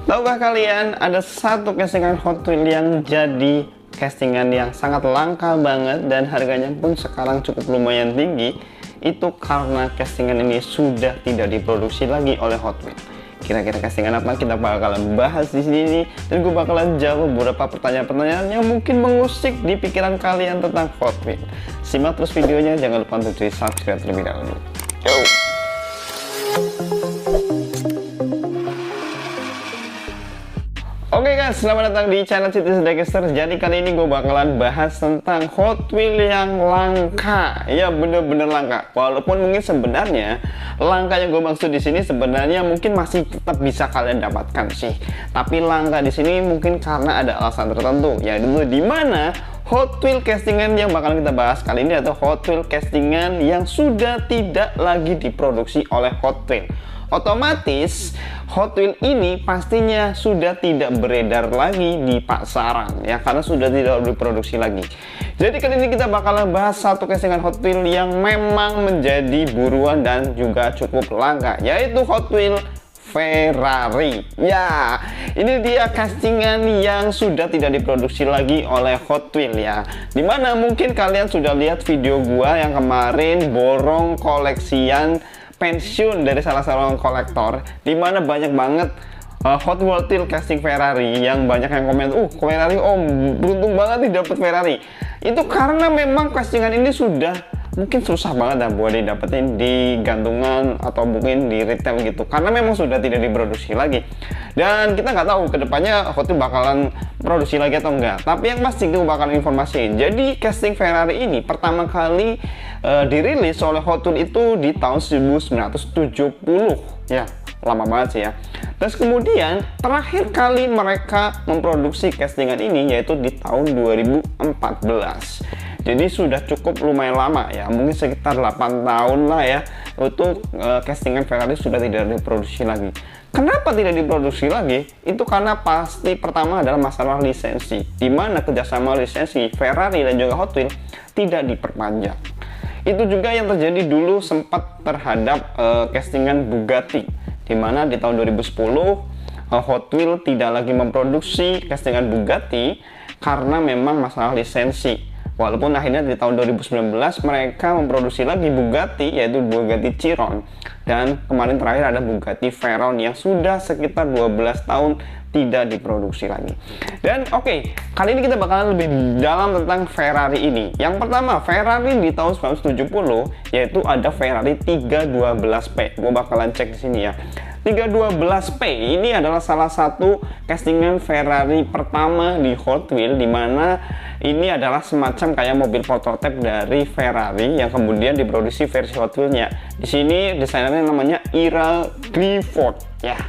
Tahukah kalian ada satu castingan Hot Wheels yang jadi castingan yang sangat langka banget dan harganya pun sekarang cukup lumayan tinggi. Itu karena castingan ini sudah tidak diproduksi lagi oleh Hot Wheels. Kira-kira castingan apa kita bakalan bahas di sini, dan gue bakalan jawab beberapa pertanyaan-pertanyaan yang mungkin mengusik di pikiran kalian tentang Hot Wheels. Simak terus videonya, jangan lupa untuk di subscribe terlebih dahulu. Yo. Oke guys, selamat datang di channel Cities Diecast. Jadi kali ini gue bakalan bahas tentang Hot Wheels yang langka. Ya bener-bener langka. Walaupun mungkin sebenarnya langka yang gue maksud di sini sebenarnya mungkin masih tetap bisa kalian dapatkan sih. Tapi langka di sini mungkin karena ada alasan tertentu. Yaitu di mana Hot Wheels castingan yang bakalan kita bahas kali ini atau Hot Wheels castingan yang sudah tidak lagi diproduksi oleh Hot Wheels. Otomatis Hot Wheels ini pastinya sudah tidak beredar lagi di pasaran ya, karena sudah tidak diproduksi lagi. Jadi kali ini kita bakalan bahas satu castingan Hot Wheels yang memang menjadi buruan dan juga cukup langka, yaitu Hot Wheels Ferrari. Ya, ini dia castingan yang sudah tidak diproduksi lagi oleh Hot Wheels ya. Dimana mungkin kalian sudah lihat video gua yang kemarin borong koleksian pensiun dari salah seorang kolektor, dimana banyak banget Hot Wheels casting Ferrari yang banyak yang komen, Ferrari om, beruntung banget nih dapet Ferrari. Itu karena memang castingan ini sudah mungkin susah banget dah buat didapetin di gantungan atau mungkin di retail gitu, karena memang sudah tidak diproduksi lagi. Dan kita nggak tahu kedepannya Hot Wheels bakalan produksi lagi atau enggak, tapi yang pasti kita bakalan informasiin. Jadi casting Ferrari ini pertama kali dirilis oleh Hot Wheels itu di tahun 1970 ya, lama banget sih ya. Terus kemudian terakhir kali mereka memproduksi castingan ini yaitu di tahun 2014. Jadi sudah cukup lumayan lama ya, mungkin sekitar 8 tahun lah ya, untuk castingan Ferrari sudah tidak diproduksi lagi. Kenapa tidak diproduksi lagi? Itu karena pasti pertama adalah masalah lisensi, dimana kerjasama lisensi Ferrari dan juga Hot Wheels tidak diperpanjang. Itu juga yang terjadi dulu sempat terhadap castingan Bugatti, dimana di tahun 2010 Hot Wheels tidak lagi memproduksi castingan Bugatti karena memang masalah lisensi. Walaupun akhirnya di tahun 2019 mereka memproduksi lagi Bugatti, yaitu Bugatti Chiron, dan kemarin terakhir ada Bugatti Veyron yang sudah sekitar 12 tahun tidak diproduksi lagi. Dan oke, kali ini kita bakalan lebih dalam tentang Ferrari ini. Yang pertama, Ferrari di tahun 1970 yaitu ada Ferrari 312P. Gue bakalan cek di sini ya. 312P ini adalah salah satu castingan Ferrari pertama di Hot Wheels, dimana ini adalah semacam kayak mobil prototipe dari Ferrari yang kemudian diproduksi versi Hot Wheels-nya. Di sini desainernya namanya Ira Clifford ya.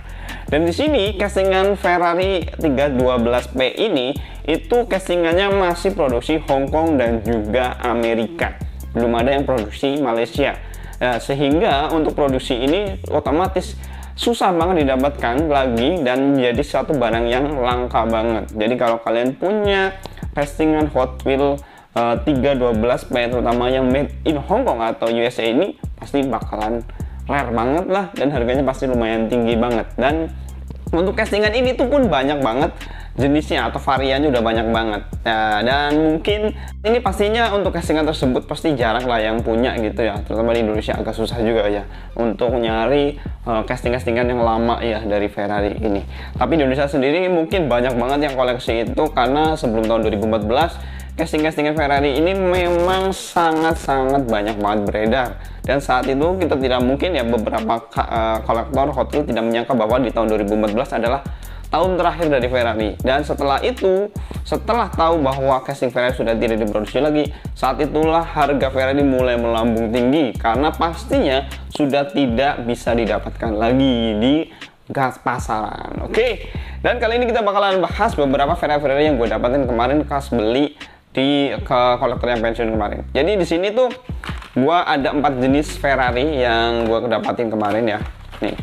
Dan di sini castingan Ferrari 312P ini itu castingannya masih produksi Hong Kong dan juga Amerika. Belum ada yang produksi Malaysia. Nah, sehingga untuk produksi ini otomatis susah banget didapatkan lagi dan menjadi suatu barang yang langka banget. Jadi kalau kalian punya castingan Hot Wheels 312P terutama yang made in Hong Kong atau USA ini pasti bakalan rare banget lah, dan harganya pasti lumayan tinggi banget. Dan untuk castingan ini tuh pun banyak banget jenisnya atau variannya, udah banyak banget. Nah, dan mungkin ini pastinya untuk castingan tersebut pasti jarang lah yang punya gitu ya, terutama di Indonesia agak susah juga ya untuk nyari casting-castingan yang lama ya dari Ferrari ini. Tapi di Indonesia sendiri mungkin banyak banget yang koleksi itu, karena sebelum tahun 2014 casting-castingan Ferrari ini memang sangat-sangat banyak banget beredar. Dan saat itu kita tidak mungkin ya, beberapa kolektor Hot Wheels tidak menyangka bahwa di tahun 2014 adalah tahun terakhir dari Ferrari. Dan setelah itu, setelah tahu bahwa casting Ferrari sudah tidak diproduksi lagi, saat itulah harga Ferrari mulai melambung tinggi, karena pastinya sudah tidak bisa didapatkan lagi di gas pasaran. Oke, dan kali ini kita bakalan bahas beberapa Ferrari yang gue dapatin kemarin pas beli di kolektor yang pensiun kemarin. Jadi di sini tuh gua ada 4 jenis Ferrari yang gua dapatin kemarin ya. Nih.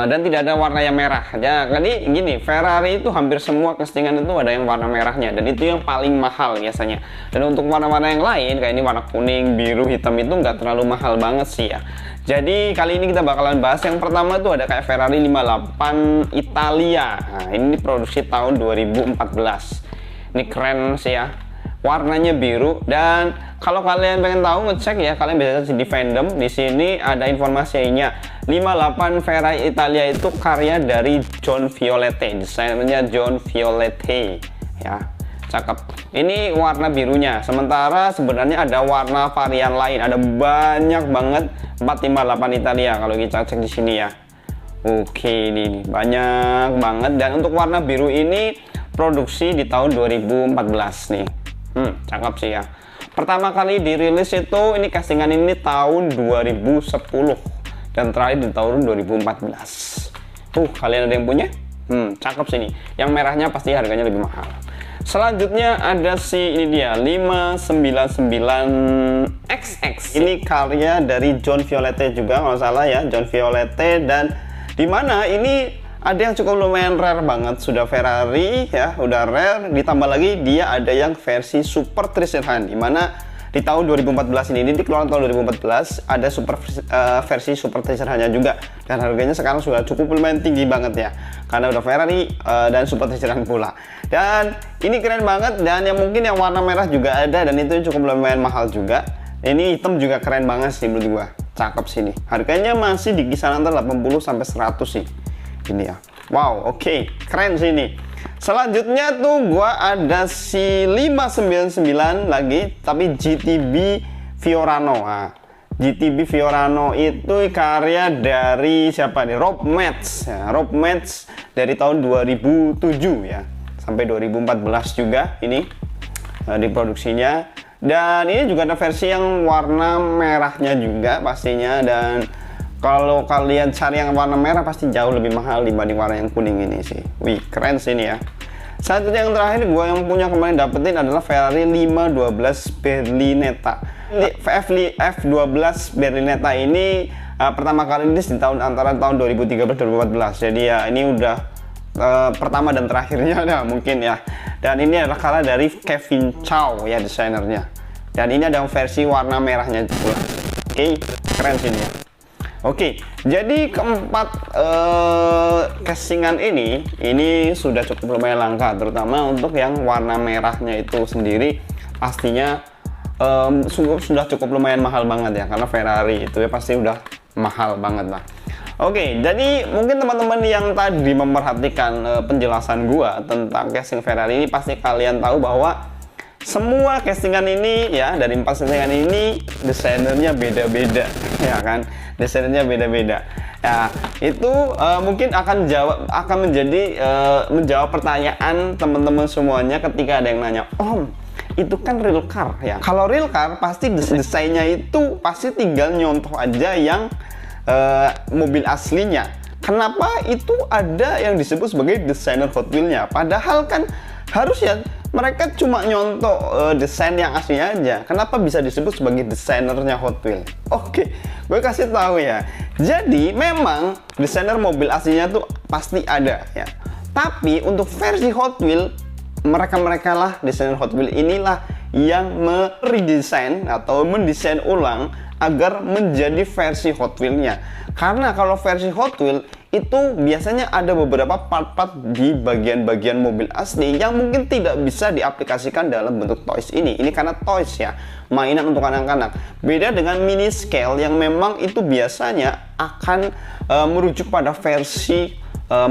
Dan tidak ada warna yang merah. Ya, jadi gini, Ferrari itu hampir semua castingan itu ada yang warna merahnya, dan itu yang paling mahal biasanya. Dan untuk warna-warna yang lain kayak ini warna kuning, biru, hitam itu nggak terlalu mahal banget sih ya. Jadi kali ini kita bakalan bahas yang pertama tuh ada kayak Ferrari 58 Italia. Nah, ini produksi tahun 2014. Ini keren sih ya. Warnanya biru, dan kalau kalian pengen tahu ngecek ya, kalian bisa cek di fandom. Di sini ada informasinya. 58 Ferrari Italia itu karya dari John Violette, desainnya John Violette ya. Cakep. Ini warna birunya. Sementara sebenarnya ada warna varian lain. Ada banyak banget 458 Italia kalau kita cek di sini ya. Oke, ini banyak banget. Dan untuk warna biru ini produksi di tahun 2014 nih. Cakep sih ya. Pertama kali dirilis itu ini castingan ini tahun 2010 dan terakhir di tahun 2014. Kalian ada yang punya? Cakep sih nih. Yang merahnya pasti harganya lebih mahal. Selanjutnya ada ini dia 599XX. Ini karya dari John Violette juga kalau salah ya, John Violette, dan dimana ini ada yang cukup lumayan rare banget. Sudah Ferrari ya, udah rare, ditambah lagi dia ada yang versi Super Treasure, dimana di tahun 2014 ini dikeluarkan tahun 2014 ada versi Super Treasure-nya juga, dan harganya sekarang sudah cukup lumayan tinggi banget ya, karena udah Ferrari dan Super Treasure pula. Dan ini keren banget, dan yang mungkin yang warna merah juga ada, dan itu cukup lumayan mahal juga. Ini hitam juga keren banget sih menurut gua, cakep sih nih. Harganya masih di kisaran antara 80 sampai 100 sih ini ya. Wow, oke, keren sih ini. Selanjutnya tuh gua ada si 599 lagi, tapi GTB Fiorano. Nah, GTB Fiorano itu karya dari siapa nih? Rob Metz. Ya, Rob Metz dari tahun 2007 ya, sampai 2014 juga ini diproduksinya. Dan ini juga ada versi yang warna merahnya juga pastinya, dan kalau kalian cari yang warna merah pasti jauh lebih mahal dibanding warna yang kuning ini sih. Wih, keren sih ini ya. Selanjutnya yang terakhir gue yang punya kemarin dapetin adalah Ferrari 512 Berlinetta. F12 Berlinetta ini pertama kali ini di antara tahun 2013 dan 2014. Jadi ya ini udah pertama dan terakhirnya ada mungkin ya. Dan ini adalah karya dari Kevin Chow ya, desainernya. Dan ini ada versi warna merahnya juga. Oke, keren sih ini ya. Oke, jadi keempat castingan ini sudah cukup lumayan langka, terutama untuk yang warna merahnya itu sendiri pastinya sudah cukup lumayan mahal banget ya, karena Ferrari itu ya pasti udah mahal banget lah. Oke, jadi mungkin teman-teman yang tadi memperhatikan penjelasan gua tentang casting Ferrari ini, pasti kalian tahu bahwa semua castingan ini ya, dari 4 castingan ini desainernya beda-beda ya kan, desainernya beda-beda ya. Itu mungkin akan menjawab pertanyaan teman-teman semuanya ketika ada yang nanya, Om, itu kan real car ya. Kalau real car pasti desainnya itu pasti tinggal nyontoh aja yang mobil aslinya. Kenapa itu ada yang disebut sebagai desainer Hot Wheels-nya? Padahal kan harusnya mereka cuma nyontoh desain yang aslinya aja. Kenapa bisa disebut sebagai desainernya Hot Wheels? Oke, gue kasih tahu ya. Jadi memang desainer mobil aslinya tuh pasti ada ya. Tapi untuk versi Hot Wheels, mereka lah desainer Hot Wheels inilah yang meredesain atau mendesain ulang agar menjadi versi Hot Wheels-nya. Karena kalau versi Hot Wheels itu biasanya ada beberapa part-part di bagian-bagian mobil asli yang mungkin tidak bisa diaplikasikan dalam bentuk toys ini. Ini karena toys ya, mainan untuk anak-anak. Beda dengan mini scale yang memang itu biasanya akan merujuk pada versi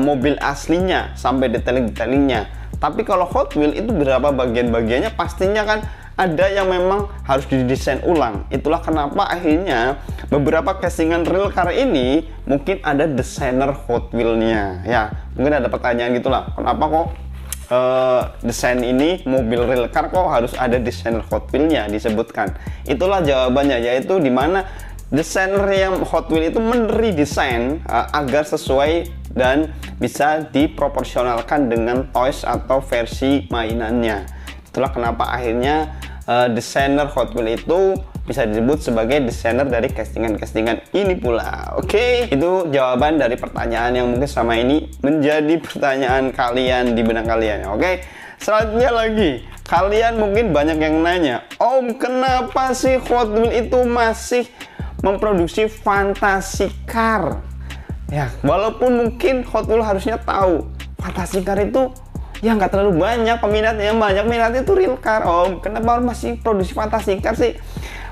mobil aslinya sampai detail-detailnya. Tapi kalau Hot Wheels itu beberapa bagian-bagiannya pastinya kan ada yang memang harus didesain ulang. Itulah kenapa akhirnya beberapa castingan real car ini mungkin ada desainer Hot Wheels-nya ya. Mungkin ada pertanyaan gitulah, kenapa kok desain ini mobil real car kok harus ada desainer Hot Wheels-nya disebutkan. Itulah jawabannya, yaitu dimana desainer yang Hot Wheels itu meredesain agar sesuai dan bisa diproporsionalkan dengan toys atau versi mainannya. Itulah kenapa akhirnya desainer Hot Wheels itu bisa disebut sebagai desainer dari castingan-castingan ini pula. Oke, itu jawaban dari pertanyaan yang mungkin selama ini menjadi pertanyaan kalian di benak kalian. Oke, selanjutnya lagi, kalian mungkin banyak yang nanya, Om, kenapa sih Hot Wheels itu masih memproduksi Fantasy Car. Ya, walaupun mungkin Hot Wheels harusnya tahu Fantasy Car itu ya nggak terlalu banyak peminatnya, yang banyak minatnya itu real car om. Kenapa masih produksi Fantasy Car sih?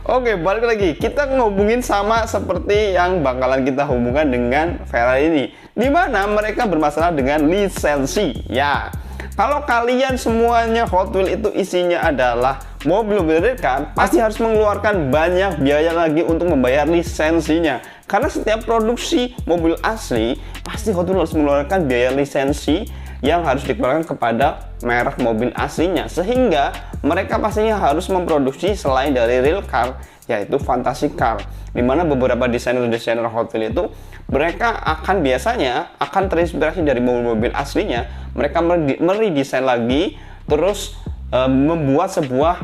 Oke, balik lagi, kita ngobungin sama seperti yang bakalan kita hubungkan dengan Ferrari ini, dimana mereka bermasalah dengan lisensi. Ya, kalau kalian semuanya Hot Wheels itu isinya adalah mobil-mobil real car, pasti harus mengeluarkan banyak biaya lagi untuk membayar lisensinya. Karena setiap produksi mobil asli, pasti Hot Wheels harus mengeluarkan biaya lisensi yang harus dikeluarkan kepada merek mobil aslinya, sehingga mereka pastinya harus memproduksi selain dari real car, yaitu Fantasy Car, dimana beberapa desainer Hot Wheels itu mereka biasanya akan terinspirasi dari mobil-mobil aslinya. Mereka meredesain lagi, terus membuat sebuah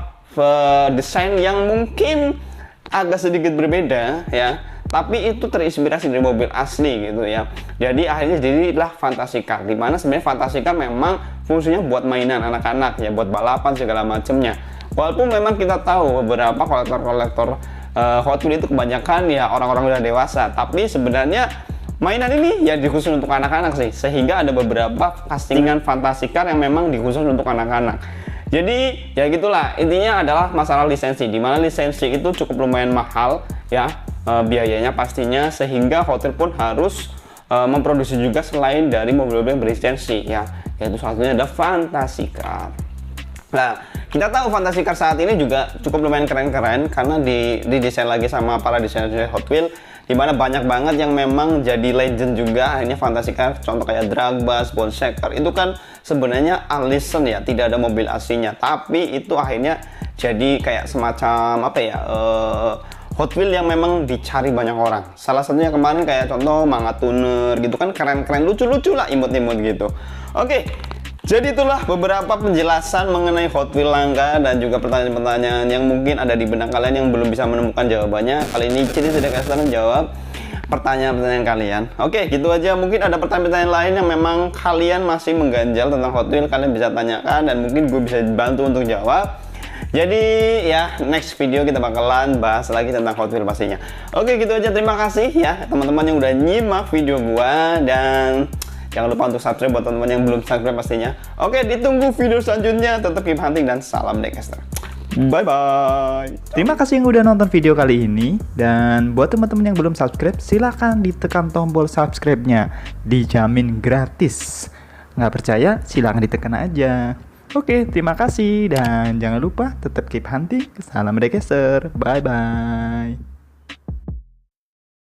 desain yang mungkin agak sedikit berbeda ya, tapi itu terinspirasi dari mobil asli gitu ya. Jadi akhirnya jadilah Fantasy Car, dimana sebenarnya Fantasy Car memang fungsinya buat mainan anak-anak ya, buat balapan segala macamnya. Walaupun memang kita tahu beberapa kolektor-kolektor Hot Wheels itu kebanyakan ya orang-orang udah dewasa, tapi sebenarnya mainan ini ya dikhusus untuk anak-anak sih, sehingga ada beberapa castingan Fantasy Car yang memang dikhusus untuk anak-anak. Jadi ya gitulah, intinya adalah masalah lisensi, dimana lisensi itu cukup lumayan mahal ya biayanya pastinya, sehingga Hot Wheels pun harus memproduksi juga selain dari mobil-mobil yang berlisensi ya, yaitu satunya ada Fantasy Car. Nah, kita tahu Fantasy Car saat ini juga cukup lumayan keren-keren karena didesain lagi sama para desainer Hot Wheels, dimana banyak banget yang memang jadi legend juga. Akhirnya Fantasy Car, contoh kayak Drag Bus, Bone Shaker, itu kan sebenarnya unlicensed ya, tidak ada mobil aslinya, tapi itu akhirnya jadi kayak semacam apa ya, Hot Wheels yang memang dicari banyak orang. Salah satunya kemarin kayak contoh Manga Tuner gitu kan, keren-keren, lucu-lucu lah, imut-imut gitu. Oke, jadi itulah beberapa penjelasan mengenai Hot Wheels langka dan juga pertanyaan-pertanyaan yang mungkin ada di benak kalian yang belum bisa menemukan jawabannya. Kali ini Citi sudah kasih menjawab pertanyaan-pertanyaan kalian. Oke, gitu aja. Mungkin ada pertanyaan-pertanyaan lain yang memang kalian masih mengganjal tentang Hot Wheels, kalian bisa tanyakan dan mungkin gue bisa bantu untuk jawab. Jadi ya, next video kita bakalan bahas lagi tentang Hot Wheels pastinya. Oke, gitu aja. Terima kasih ya teman-teman yang udah nyimak video gua, dan jangan lupa untuk subscribe buat teman-teman yang belum subscribe pastinya. Oke, ditunggu video selanjutnya. Tetap keep hunting dan salam Decaster. Bye bye. Terima kasih yang udah nonton video kali ini, dan buat teman-teman yang belum subscribe, silahkan ditekan tombol subscribe-nya, dijamin gratis. Nggak percaya, silahkan ditekan aja. Oke, terima kasih dan jangan lupa tetap keep hunting. Salam Decaster. Bye bye.